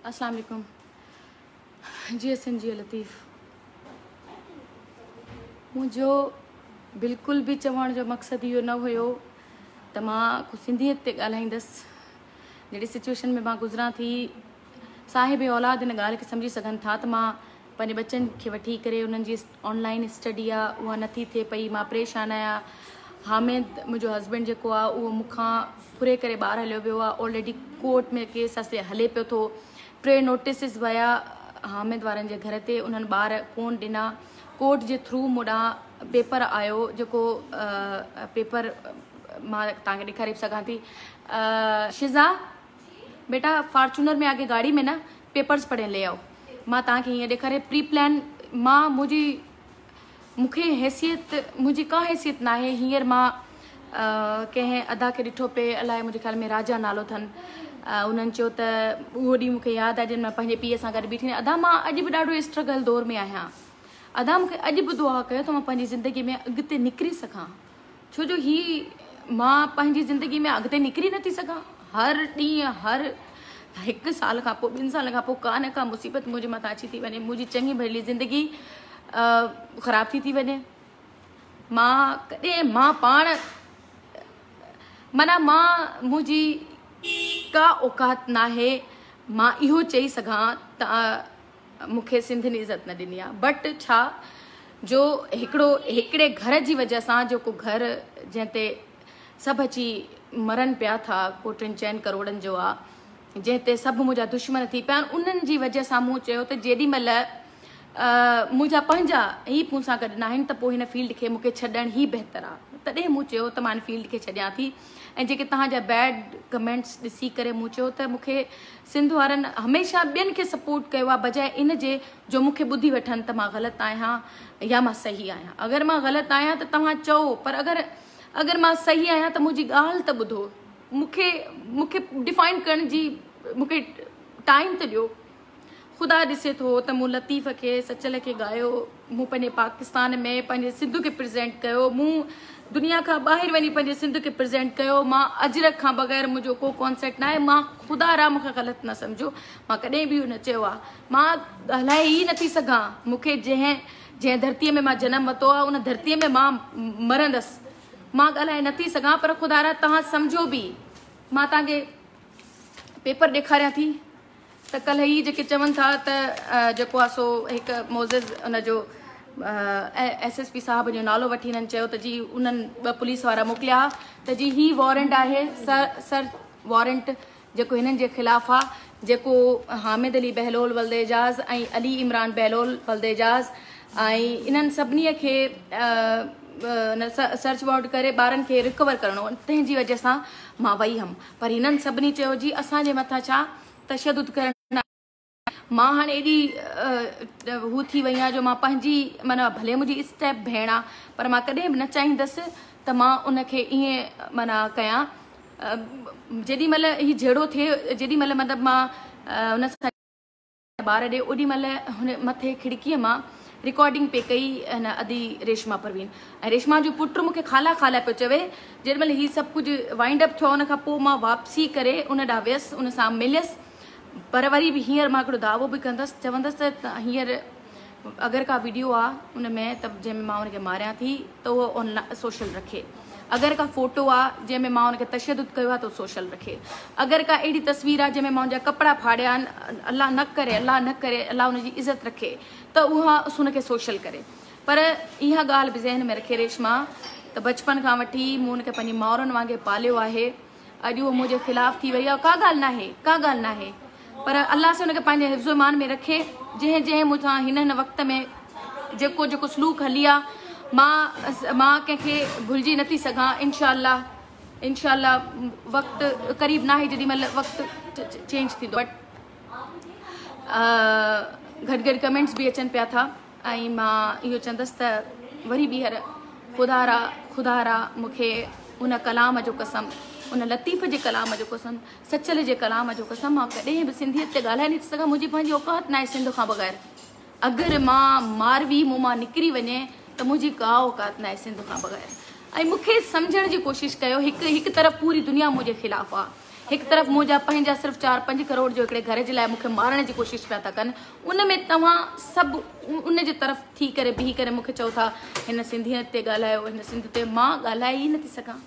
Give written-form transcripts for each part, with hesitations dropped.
अस्सलाम वालेकुम। जी हसन जी लतीफ़, मुझो बिल्कुल भी चवण जो मकसद यो न हुयो त मां सिंधियत ते ॻाल्हाईंदसि। जहिड़ी सिचुएशन में मां गुज़रां थी, साहिब औलाद इन ॻाल्हि खे सम्झी सघनि था त मां पंहिंजे बच्चनि खे वठी करे उन्हनि जी ऑनलाइन स्टडी आहे उहा नथी थिए पई। मां परेशान आहियां। हामिद मुंहिंजो हस्बैंड जेको आहे उहो मूंखां फुरे करे ॿाहिरि हलियो वियो आहे। ऑलरेडी कोर्ट में केस हले पियो थो। 3 नोटिसिस विया हामिद वारनि जे घर ते, उन्हनि ॿार कोन ॾिना। कोर्ट जे थ्रू मूंॾां पेपर आयो, जेको पेपर मां तव्हांखे ॾेखारे सघां थी। शिज़ा बेटा फॉर्चूनर में आगे गाड़ी में ना पेपर्स पढ़े ले आओ। मां तव्हांखे हीअं ॾेखारे प्री प्लान। मूंखे हैसियत, मुंहिंजी का हैसियत न आहे। हींअर मां कंहिं अदा खे ॾिठो पिए, अलाए मुंहिंजे ख्याल में राजा नालो अथनि। उन्हनि चयो त उहो ॾींहुं मूंखे यादि आहे जॾहिं मां पंहिंजे पीउ सां गॾु बीठी आहियां। अदा मां अॼु बि ॾाढो स्ट्रगल दौर में आहियां। अदा मूंखे अॼु बि दुआ कयो त मां पंहिंजी ज़िंदगी में अॻिते निकिरी सघां, छो जो मां पंहिंजी ज़िंदगी में अॻिते निकिरी नथी सघां। हर ॾींहुं, हर 1 साल खां पोइ, 2 साल खां पोइ का न का मुसीबत मुंहिंजे मथां अची थी वञे। मुंहिंजी चङी भली ज़िंदगी ख़राब थी वञे। मां पाण माना मुंहिंजी का औकात न आहे मां इहो चई सघां त मूंखे सिंधियुनि इज़त न ॾिनी आहे। बट छा जो हिकिड़े घर जी वजह सां, जेको घर जंहिं ते सभु अची मरनि पिया था, को 3-4 करोड़नि जो आहे, जंहिं ते सभु मुंहिंजा दुश्मन थी पिया आहिनि, उन्हनि जी वजह सां मूं चयो त जेॾीमहिल मुंहिंजा पंहिंजा ई मूं सां गॾु न आहिनि त पोइ हिन फील्ड खे मूंखे छॾणु ई बहितरु आहे। तॾहिं मूं चयो त मां हिन फील्ड खे छॾियां थी। ऐं जेके तव्हांजा बैड कमेंट्स ॾिसी करे मूं चयो त मूंखे सिंध वारनि हमेशह ॿियनि खे सपोर्ट कयो आहे, बजाए इन जे जो मूंखे ॿुधी वठनि त मां ग़लति आहियां या मां सही आहियां। अगरि मां ग़लति आहियां त तव्हां चओ, पर अगरि मां सही आहियां त मुंहिंजी ॻाल्हि त ॿुधो। मूंखे डिफाइन करण जी मूंखे टाइम त ॾियो। ख़ुदा ॾिसे थो त मूं लतीफ़ खे, सचल खे ॻायो, मूं पंहिंजे पाकिस्तान में पंहिंजे सिंध खे प्रेज़ेंट कयो, मूं दुनिया खां ॿाहिरि वञी पंहिंजे सिंध खे प्रेज़ेंट कयो। मां अजरक खां बग़ैर मुंहिंजो को कॉन्सेप्ट न आहे। मां ख़ुदा रा मूंखे ग़लति न सम्झो, मां कॾहिं बि न चयो आहे। मां ॻाल्हाए ई नथी सघां। मूंखे जंहिं धरतीअ में मां जनमु वरितो आहे उन धरतीअ में मां मरंदसि। मां ॻाल्हाए नथी सघां, पर ख़ुदा रा तव्हां सम्झो बि। मां तव्हांखे पेपर ॾेखारियां थी त कल्ह ही जेके चवनि था त जेको आहे सो हिकु मोज़िज़ उनजो SSP साहब जो नालो वठी हिननि चयो त जी उन्हनि 2 पुलिस वारा मोकिलिया त जी ही वारंट आहे, सर्च वारंट जेको हिननि जे ख़िलाफ़ु आहे, जेको हामिद अली बहलोल वल्द एजाज़ ऐं अली इमरान बहलोल वल्द एजाज़ ऐं इन्हनि सभिनी खे सर्च वारंट करे ॿारनि खे रिकवर करिणो। तंहिंजी वजह सां मां वई हुअमि, पर हिननि सभिनी चयो जी असांजे मथां छा तशदुद करणु। मां हाणे एॾी हू थी वई आहियां जो मां पंहिंजी माना भले मुंहिंजी स्टेप भेण आहे, पर मां कॾहिं बि न चाहींदसि त मां उनखे ईअं माना कयां। जेॾीमहिल ही जहिड़ो थिए, जेॾीमहिल मतिलबु मां उन सां ॿार ॾे, ओॾीमहिल हुन मथे खिड़कीअ मां रिकॉर्डिंग पे कई हिन अदी रेशमा परवीन। ऐं रेशमा जो पुटु मूंखे खाला खाला पियो चवे। जेॾीमहिल ही सभु कुझु वाइंड अप थियो, उन खां पोइ मां वापसी करे उन ॾांहुं वियसि, उन सां मिलियसि। पर वरी बि हींअर मां हिकिड़ो दावो बि कंदसि, चवंदसि त हींअर अगरि का वीडियो आहे उन में त जंहिंमें मां उनखे मारियां थी त उहो ऑनलाइन सोशल रखे। अगरि का फ़ोटो आहे जंहिंमें मां उनखे तशदुद कयो आहे त उहो सोशल रखे। अगरि का अहिड़ी तस्वीर आहे जंहिंमें मां उनजा कपिड़ा फाड़िया आहिनि, अलाह न करे, अलाह उनजी इज़त रखे, त उहा उनखे सोशल करे। पर इहा ॻाल्हि बि ज़हन में रखे रेशमा त बचपन खां वठी मूं उनखे पंहिंजी माउरुनि वांगुरु पालियो आहे। अॼु उहो मुंहिंजे ख़िलाफ़ु थी वई आहे, का ॻाल्हि न आहे, पर अल्लाह से उनखे पंहिंजे हिफ़्ज़ो ईमान में रखे। जंहिं मूंसां हिन वक़्त में जेको सलूक हली आहे, मां कंहिंखे भुलिजी नथी सघां। इंशाअल्लाह वक़्तु क़रीब न आहे जेॾीमहिल वक़्तु चेंज थींदो। बट घटि कमेंट्स बि अचनि पिया था, ऐं मां इहो चवंदसि त वरी ॿीहर ख़ुदा रा मूंखे उन कलाम जो कसम, उन लतीफ़ जे कलाम जो कसम, सचल जे कलाम जो कसम, मां कॾहिं बि सिंधियत ते ॻाल्हाए नथी सघां। मुंहिंजी पंहिंजी औकात न आहे सिंध खां बग़ैर। अगरि मां मारवी मूं मां निकिरी वञे त मुंहिंजी का औकात न आहे सिंध खां बग़ैर। ऐं मूंखे सम्झण जी कोशिशि कयो। हिकु तरफ़ पूरी दुनिया मुंहिंजे ख़िलाफ़ु आहे, एक तरफ़ मुझा पंहिंजा सिर्फ़ 4-5 करोड़ जो हिकिड़े घर जे लाइ मूंखे मारण जी कोशिशि पिया था कनि, उन में तव्हां सभु उन जे तरफ़ थी करे बीही करे मूंखे चओ था हिन सिंधियत ते ॻाल्हायो, हिन सिंध ते। मां ॻाल्हाए ई नथी सघां।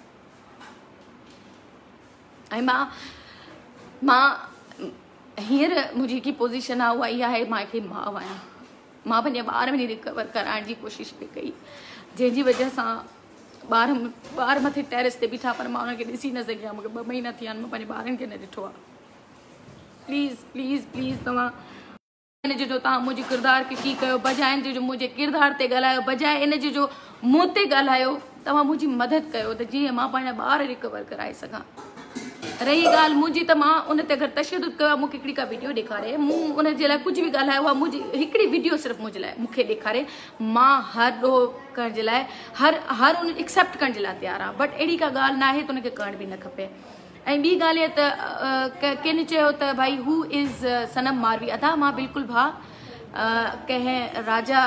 ऐं मां हींअर मुंहिंजी की पोज़ीशन आहे उहा इहा आहे, मां हिकिड़ी माउ आहियां। मां पंहिंजे ॿार में रिकवर कराइण जी कोशिशि पई कई, जंहिंजी वजह सां ॿार मथे टेरिस ते बीठा, पर मां उनखे ॾिसी न सघी आहियां। मूंखे 2 महीना थी विया आहिनि, मां पंहिंजे ॿारनि खे न ॾिठो आहे। प्लीज़ प्लीज़ प्लीज़ तव्हां इन जो तव्हां मुंहिंजे किरदार खे की कयो, बजाए इन जो मुंहिंजे किरदार ते ॻाल्हायो, बजाए इन जो मूं ते ॻाल्हायो। तव्हां मुंहिंजी मदद कयो त जीअं मां पंहिंजा ॿार रिकवर कराए सघां। रही ॻाल्हि मुंहिंजी त मां उन ते अगरि तशदुद कयो, मूंखे हिकिड़ी का वीडियो ॾेखारे, मूं उन जे लाइ कुझु बि ॻाल्हायो आहे, मुंहिंजी हिकिड़ी वीडियो सिर्फ़ु मुंहिंजे लाइ मूंखे ॾेखारे, मां हर ॾोह करण जे लाइ हर उन एक्सेप्ट करण जे लाइ तयारु आहियां। बट अहिड़ी का ॻाल्हि न आहे त उनखे करण बि न खपे। ऐं ॿी ॻाल्हि इहा त किन चयो त भाई हू इज़ सनम मारवी। अदा मां बिल्कुलु भाउ कंहिं राजा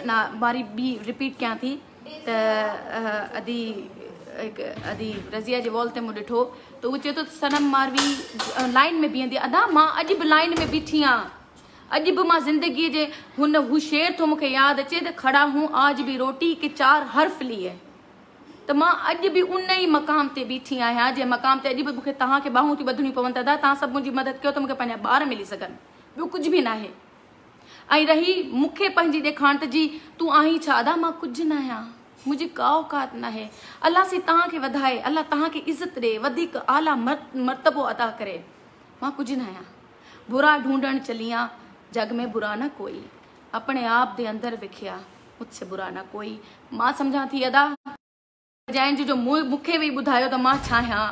ना वारी ॿी रिपीट कयां थी त अदी रज़िया जे वॉल ते मूं ॾिठो त उहो चए थो सनम मारवी लाइन में बीहंदी। अदा मां अॼु बि लाइन में बीठी आहियां, अॼु बि मां ज़िंदगीअ जे हू शेर थो मूंखे यादि अचे त खड़ा हूं आज बि रोटी के 4 हर्फ लिए। त मां अॼु बि उन ई मक़ाम ते बीठी आहियां जंहिं मक़ाम ते अॼु बि मूंखे तव्हांखे ॿाहूं थी ॿधणियूं पवनि। दादा तव्हां सभु मुंहिंजी मदद कयो त मूंखे पंहिंजा ॿार मिली सघनि, ॿियो कुझु बि न आहे। ऐं रही मूंखे पंहिंजी ॾेखारण त जी तूं आहीं छा, अदा मां कुझु न आहियां, मुंहिंजी का औकात न आहे। अल्लाह से तव्हांखे वधाए, अल्लाह तव्हांखे इज़त ॾे, वधीक आला मर्तबो अदा करे। मां कुझु न आहियां, बुरा ढूंढण चलियां जग में बुरा न कोई, अपने आप दे अंदर विखिया मुझसे बुरा न कोई। मां सम्झां थी अदा जंहिं जो मूंखे बि ॿुधायो त मां छा आहियां,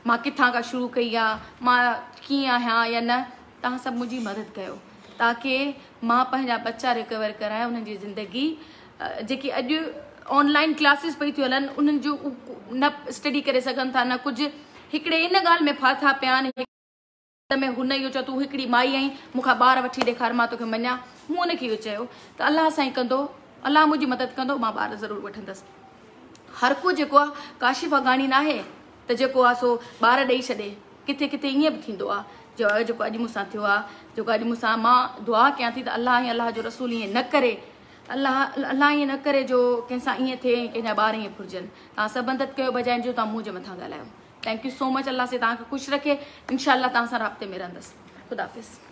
मां किथां खां शुरू कई आहे, मां कीअं आहियां या न। तव्हां सभु मुंहिंजी मदद कयो ताकी मां पंहिंजा बच्चा रिकवर करायां, उन्हनि जी ज़िंदगी जेकी अॼु ऑनलाइन क्लासिस पई थियूं हलनि उन्हनि जो न स्टडी करे सघनि था, न कुझु। हिकिड़े इन ॻाल्हि में फाथा पिया आहिनि में हुन इहो चयो तूं हिकिड़ी माई आहीं, मूंखां ॿार वठी ॾेखार, मां तोखे मञा। मूं हुनखे इहो चयो त अलाह साईं कंदो, अलाह मुंहिंजी मदद कंदो, मां ॿार ज़रूरु वठंदसि। हर को जेको आहे काशिफ़ अगानी न आहे त जेको आहे सो ॿार ॾेई छॾे। किथे किथे ईअं बि थींदो आहे जेको अॼु मूंसां थियो आहे, जेको अॼु मूंसां मां दुआ कयां थी त अलाह ऐं अलाह जो रसूल ईअं न करे, अल्लाह ईअं न करे जो कंहिंसां ईअं थिए, कंहिंजा ॿार ईअं फुरिजनि। तव्हां सभु मदद कयो बजाए जो तव्हां मुंहिंजे मथां ॻाल्हायो। Thank you so much. अल्लाह से तव्हांखे ख़ुशि रखे। इंशाअल्लाह तव्हां सां राब्ते में रहंदसि। ख़ुदा हाफ़िज़।